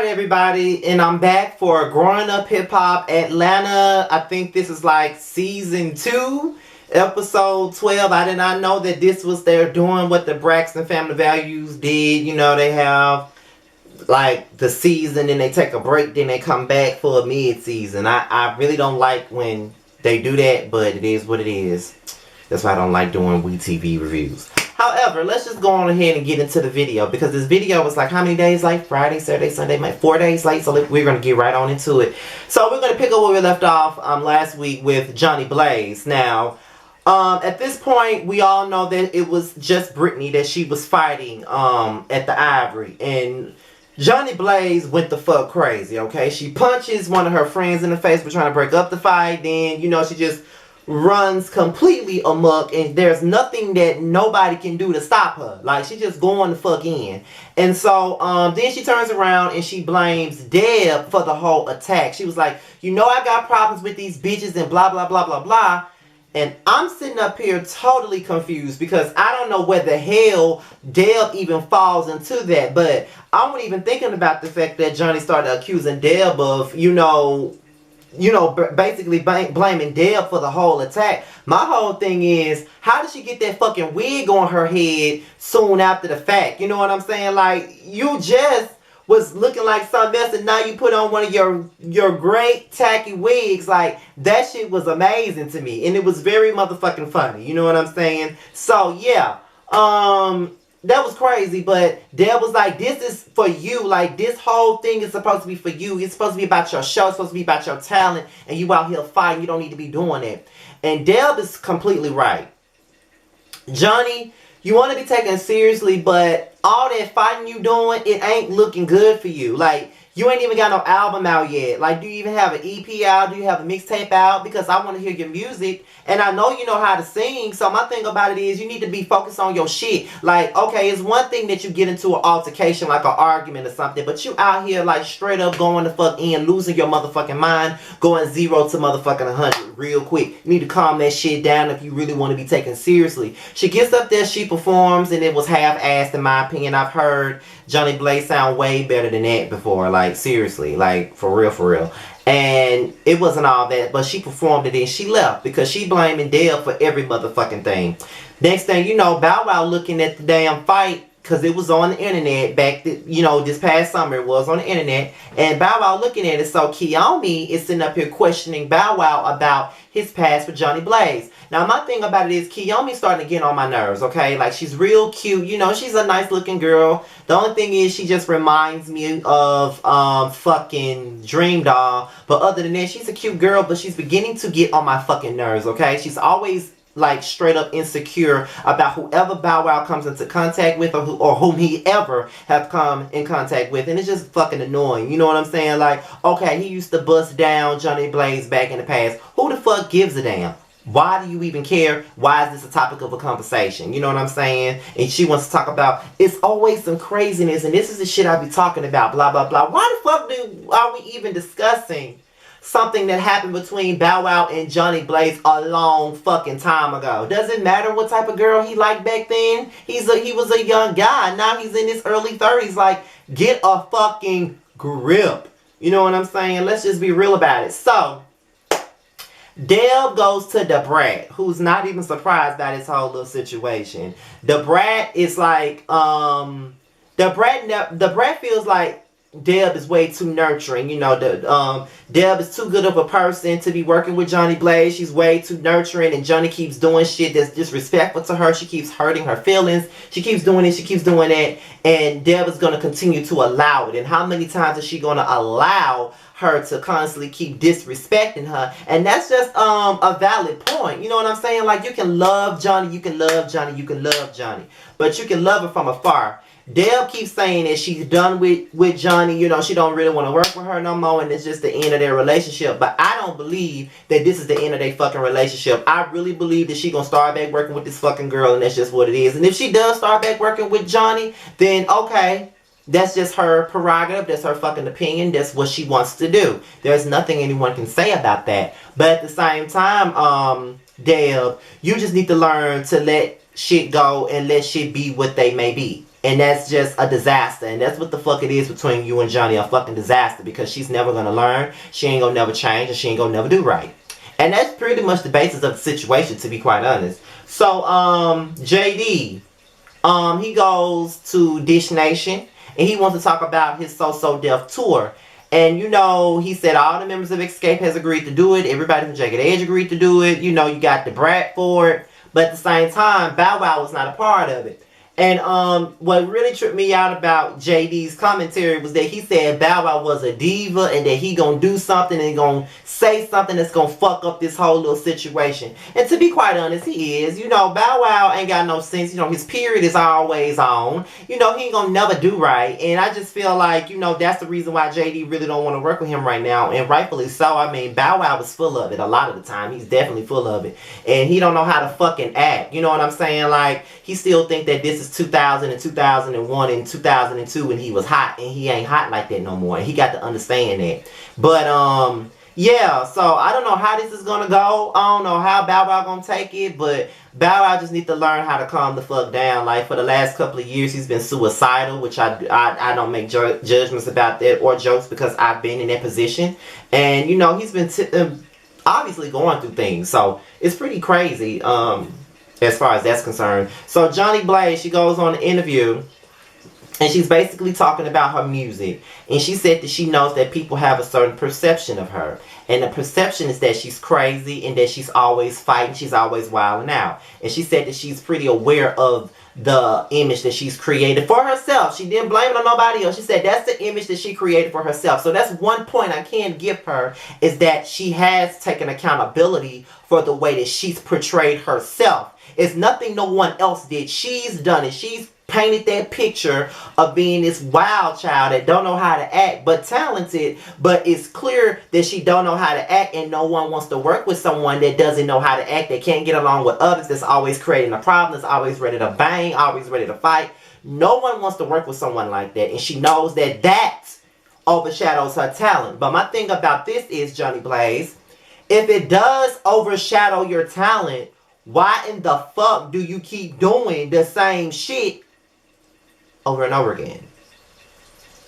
Alright everybody, and I'm back for Growing Up Hip Hop Atlanta. I think this is like season 2, episode 12. I did not know that this was they're doing what the Braxton Family Values did. You know, they have like the season, then they take a break, then they come back for a mid-season. I really don't like when they do that, but it is what it is. That's why I don't like doing WeTV reviews. However, let's just go on ahead and get into the video, because this video was like how many days late? Friday, Saturday, Sunday, 4 days late. So we're going to get right on into it. So we're going to pick up where we left off last week with Johnny Blaze. Now, at this point, we all know that it was just Brittany that she was fighting at the Ivory. And Johnny Blaze went the fuck crazy, okay? She punches one of her friends in the face for trying to break up the fight. Then, you know, she just runs completely amok, and there's nothing that nobody can do to stop her. Like, she just going the fuck in. And so then she turns around and she blames Deb for the whole attack. She was like, you know, I got problems with these bitches and blah blah blah blah blah. And I'm sitting up here totally confused, because I don't know where the hell Deb even falls into that. But I wasn't even thinking about the fact that Johnny started accusing Deb of, basically blaming Deb for the whole attack. My whole thing is, how did she get that fucking wig on her head soon after the fact? You know what I'm saying? Like, you just was looking like something else, and now you put on one of your great tacky wigs. Like, that shit was amazing to me, and it was very motherfucking funny. You know what I'm saying? So yeah, that was crazy, but Deb was like, this is for you. Like, this whole thing is supposed to be for you. It's supposed to be about your show. It's supposed to be about your talent. And you out here fighting. You don't need to be doing it. And Deb is completely right. Johnny, you want to be taken seriously, but all that fighting you doing, it ain't looking good for you. Like, you ain't even got no album out yet. Like, do you even have an EP out? Do you have a mixtape out? Because I want to hear your music. And I know you know how to sing. So my thing about it is, you need to be focused on your shit. Like, okay, it's one thing that you get into an altercation, like an argument or something. But you out here, like, straight up going the fuck in, losing your motherfucking mind, going 0 to motherfucking 100 real quick. You need to calm that shit down if you really want to be taken seriously. She gets up there, she performs, and it was half-assed in my opinion. I've heard Johnny Blaze sound way better than that before. Like, seriously, like, for real. And it wasn't all that, but she performed it and she left because she blaming Deb for every motherfucking thing. Next thing you know, Bow Wow looking at the damn fight, because it was on the internet back, this past summer. It was on the internet, and Bow Wow looking at it. So Kiyomi is sitting up here questioning Bow Wow about his past with Johnny Blaze. Now, my thing about it is, Kiyomi's starting to get on my nerves, okay? Like, she's real cute. You know, she's a nice looking girl. The only thing is, she just reminds me of fucking Dream Doll. But other than that, she's a cute girl, but she's beginning to get on my fucking nerves, okay? She's always, like, straight up insecure about whoever Bow Wow comes into contact with, or whom he ever have come in contact with. And it's just fucking annoying. You know what I'm saying? Like, okay, he used to bust down Johnny Blaze back in the past. Who the fuck gives a damn? Why do you even care? Why is this a topic of a conversation? You know what I'm saying? And she wants to talk about, it's always some craziness, and this is the shit I be talking about, blah, blah, blah. Why the fuck are we even discussing something that happened between Bow Wow and Johnny Blaze a long fucking time ago? Does it matter what type of girl he liked back then? He was a young guy. Now he's in his early 30s. Like, get a fucking grip. You know what I'm saying? Let's just be real about it. So, Deb goes to the Brat, who's not even surprised by this whole little situation. The Brat is like, the Brat feels like Deb is way too nurturing. You know, Deb is too good of a person to be working with Johnny Blaze. She's way too nurturing, and Johnny keeps doing shit that's disrespectful to her. She keeps hurting her feelings. She keeps doing this, she keeps doing that, and Deb is going to continue to allow it. And how many times is she going to allow her to constantly keep disrespecting her? And that's just a valid point. You know what I'm saying? Like, you can love Johnny, you can love Johnny, you can love Johnny, but you can love her from afar. Deb keeps saying that she's done with Johnny. You know, she don't really want to work with her no more, and it's just the end of their relationship. But I don't believe that this is the end of their fucking relationship. I really believe that she gonna start back working with this fucking girl, and that's just what it is. And if she does start back working with Johnny, then okay, that's just her prerogative. That's her fucking opinion. That's what she wants to do. There's nothing anyone can say about that. But at the same time, Deb, you just need to learn to let shit go and let shit be what they may be. And that's just a disaster. And that's what the fuck it is between you and Johnny. A fucking disaster. Because she's never gonna learn. She ain't gonna never change. And she ain't gonna never do right. And that's pretty much the basis of the situation, to be quite honest. So, JD, he goes to Dish Nation. And he wants to talk about his So Def tour. And, you know, he said all the members of Escape has agreed to do it. Everybody from Jagged Edge agreed to do it. You know, you got the Brat for it. But at the same time, Bow Wow was not a part of it. And what really tripped me out about JD's commentary was that he said Bow Wow was a diva and that he gonna do something and gonna say something that's gonna fuck up this whole little situation. And to be quite honest, he is. You know, Bow Wow ain't got no sense. You know, his period is always on. You know, he ain't gonna never do right. And I just feel like, you know, that's the reason why JD really don't want to work with him right now. And rightfully so. I mean, Bow Wow was full of it a lot of the time. He's definitely full of it. And he don't know how to fucking act. You know what I'm saying? Like, he still think that this is 2000 and 2001 and 2002 when he was hot, and he ain't hot like that no more, and he got to understand that. But yeah, so I don't know how this is gonna go. I don't know how Bow Wow gonna take it, but Bow Wow just need to learn how to calm the fuck down. Like, for the last couple of years he's been suicidal, which I don't make judgments about that or jokes, because I've been in that position. And you know, he's been obviously going through things, so it's pretty crazy as far as that's concerned. So Johnny Blaze, she goes on an interview and she's basically talking about her music. And she said that she knows that people have a certain perception of her. And the perception is that she's crazy and that she's always fighting. She's always wilding out. And she said that she's pretty aware of the image that she's created for herself. She didn't blame it on nobody else. She said that's the image that she created for herself. So that's one point I can give her, is that she has taken accountability for the way that she's portrayed herself. It's nothing no one else did. She's done it. She's painted that picture of being this wild child that don't know how to act, but talented. But it's clear that she don't know how to act, and no one wants to work with someone that doesn't know how to act, that can't get along with others, that's always creating a problem, that's always ready to bang, always ready to fight. No one wants to work with someone like that, and she knows that that overshadows her talent. But my thing about this is, Johnny Blaze, if it does overshadow your talent, why in the fuck do you keep doing the same shit over and over again?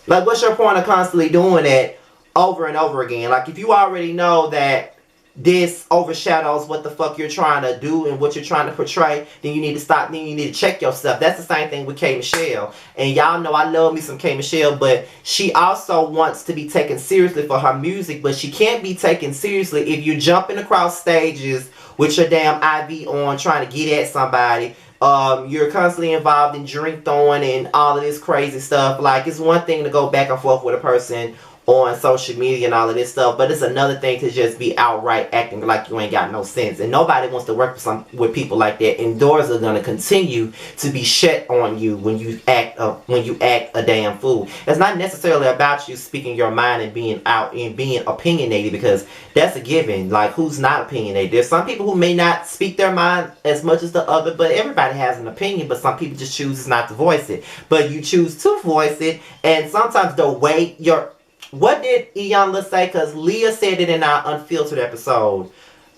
Like, what's your point of constantly doing that over and over again? Like, if you already know that this overshadows what the fuck you're trying to do and what you're trying to portray, then you need to stop. Then you need to check yourself. That's the same thing with K. Michelle. And y'all know I love me some K. Michelle, but she also wants to be taken seriously for her music, but she can't be taken seriously if you're jumping across stages with your damn IV on trying to get at somebody. You're constantly involved in drink throwing and all of this crazy stuff. Like, it's one thing to go back and forth with a person on social media and all of this stuff, but it's another thing to just be outright acting like you ain't got no sense. And nobody wants to work with people like that. And doors are gonna continue to be shut on you when you act a damn fool. It's not necessarily about you speaking your mind and being out and being opinionated, because that's a given. Like, who's not opinionated? There's some people who may not speak their mind as much as the other, but everybody has an opinion. But some people just choose not to voice it. But you choose to voice it, and sometimes the way you're... What did Iyanla say? Because Leah said it in our Unfiltered episode.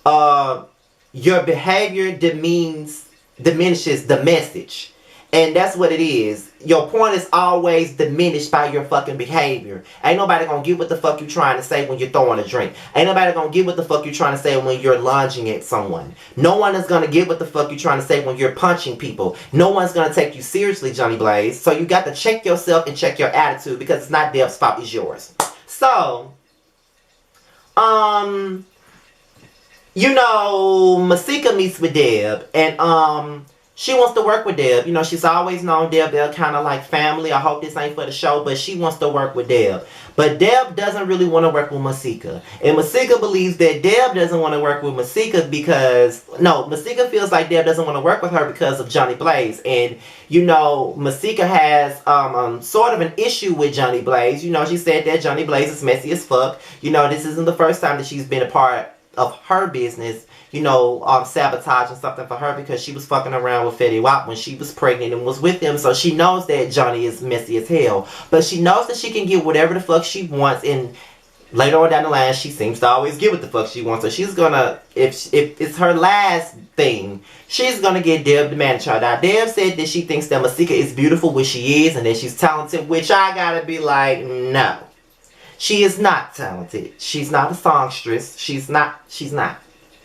Your behavior diminishes the message. And that's what it is. Your point is always diminished by your fucking behavior. Ain't nobody gonna get what the fuck you trying to say when you're throwing a drink. Ain't nobody gonna get what the fuck you trying to say when you're lunging at someone. No one is gonna get what the fuck you trying to say when you're punching people. No one's gonna take you seriously, Johnny Blaze. So you got to check yourself and check your attitude, because it's not Dev's fault, it's yours. So, you know, Masika meets with Deb, and she wants to work with Deb. You know, she's always known Deb. They're kind of like family. I hope this ain't for the show, but she wants to work with Deb. But Deb doesn't really want to work with Masika. And Masika believes that Deb doesn't want to work with Masika because... No, Masika feels like Deb doesn't want to work with her because of Johnny Blaze. And, you know, Masika has sort of an issue with Johnny Blaze. You know, she said that Johnny Blaze is messy as fuck. You know, this isn't the first time that she's been a part of her business, you know, sabotaging something for her, because she was fucking around with Fetty Wap when she was pregnant and was with him. So she knows that Johnny is messy as hell. But she knows that she can get whatever the fuck she wants, and later on down the line, she seems to always get what the fuck she wants. So she's gonna, if it's her last thing, she's gonna get Deb the manager. Now, Deb said that she thinks that Masika is beautiful, which she is, and that she's talented, which I gotta be like, no. She is not talented. She's not a songstress. She's not.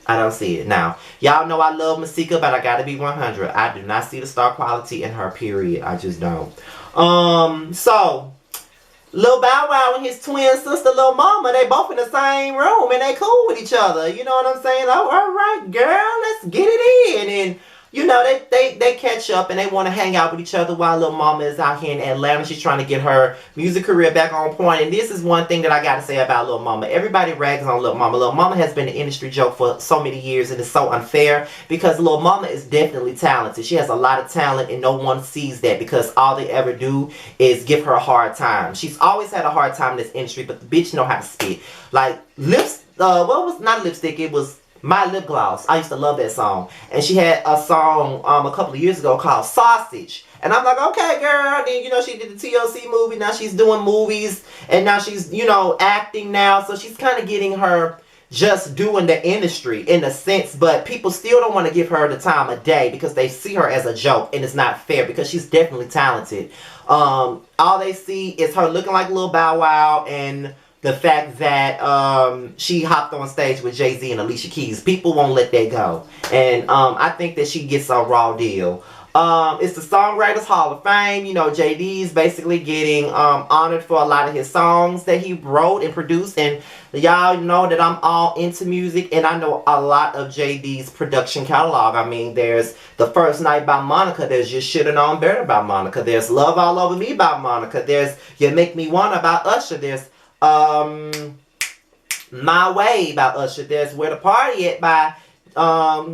I don't see it. Now, y'all know I love Masika, but I gotta be 100. I do not see the star quality in her, period. I just don't. So, Lil Bow Wow and his twin sister, Lil Mama, they both in the same room, and they cool with each other. You know what I'm saying? Oh, all right, girl, let's get it in. And, you know, they catch up, and they want to hang out with each other while Lil Mama is out here in Atlanta. She's trying to get her music career back on point. And this is one thing that I got to say about Lil Mama. Everybody rags on Lil Mama. Lil Mama has been an industry joke for so many years, and it's so unfair because Lil Mama is definitely talented. She has a lot of talent, and no one sees that because all they ever do is give her a hard time. She's always had a hard time in this industry, but the bitch know how to spit. Like, not lipstick, it was My Lip Gloss. I used to love that song. And she had a song a couple of years ago called Sausage. And I'm like, okay, girl. Then, you know, she did the TLC movie. Now she's doing movies. And now she's, you know, acting now. So she's kind of getting her just doing the industry in a sense. But people still don't want to give her the time of day because they see her as a joke. And it's not fair because she's definitely talented. All they see is her looking like Lil Bow Wow and the fact that she hopped on stage with Jay-Z and Alicia Keys. People won't let that go. And I think that she gets a raw deal. It's the Songwriters Hall of Fame. You know, JD's basically getting honored for a lot of his songs that he wrote and produced. And y'all know that I'm all into music. And I know a lot of JD's production catalog. I mean, there's The First Night by Monica. There's You Shoulda Known Better by Monica. There's Love All Over Me by Monica. There's You Make Me Wanna by Usher. There's My Way by Usher. There's Where the Party At by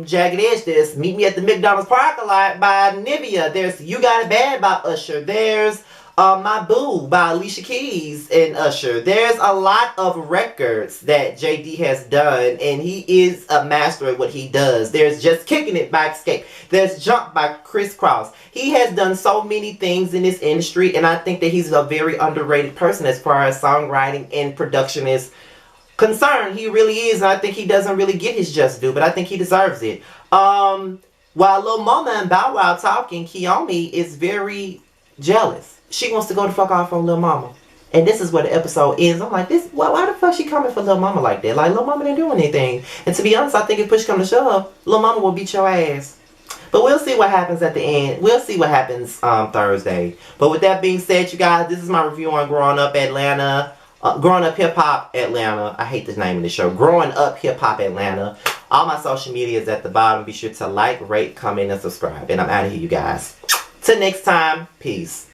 Jagged Edge. There's Meet Me at the McDonald's Parking Lot by Nivea. There's You Got It Bad by Usher. There's My Boo by Alicia Keys and Usher. There's a lot of records that JD has done, and he is a master at what he does. There's Just Kicking It by Escape. There's Jump by Criss Cross. He has done so many things in this industry, and I think that he's a very underrated person as far as songwriting and production is concerned. He really is, and I think he doesn't really get his just due, but I think he deserves it. While Lil Mama and Bow Wow talking, Kiyomi is very jealous. She wants to go the fuck off on Lil Mama. And this is where the episode ends. I'm like, why the fuck she coming for Lil Mama like that? Like, Lil Mama didn't do anything. And to be honest, I think if push come to shove, Lil Mama will beat your ass. But we'll see what happens at the end. We'll see what happens Thursday. But with that being said, you guys, this is my review on Growing Up Atlanta. Growing Up Hip Hop Atlanta. I hate the name of the show. Growing Up Hip Hop Atlanta. All my social media is at the bottom. Be sure to like, rate, comment, and subscribe. And I'm out of here, you guys. Till next time, peace.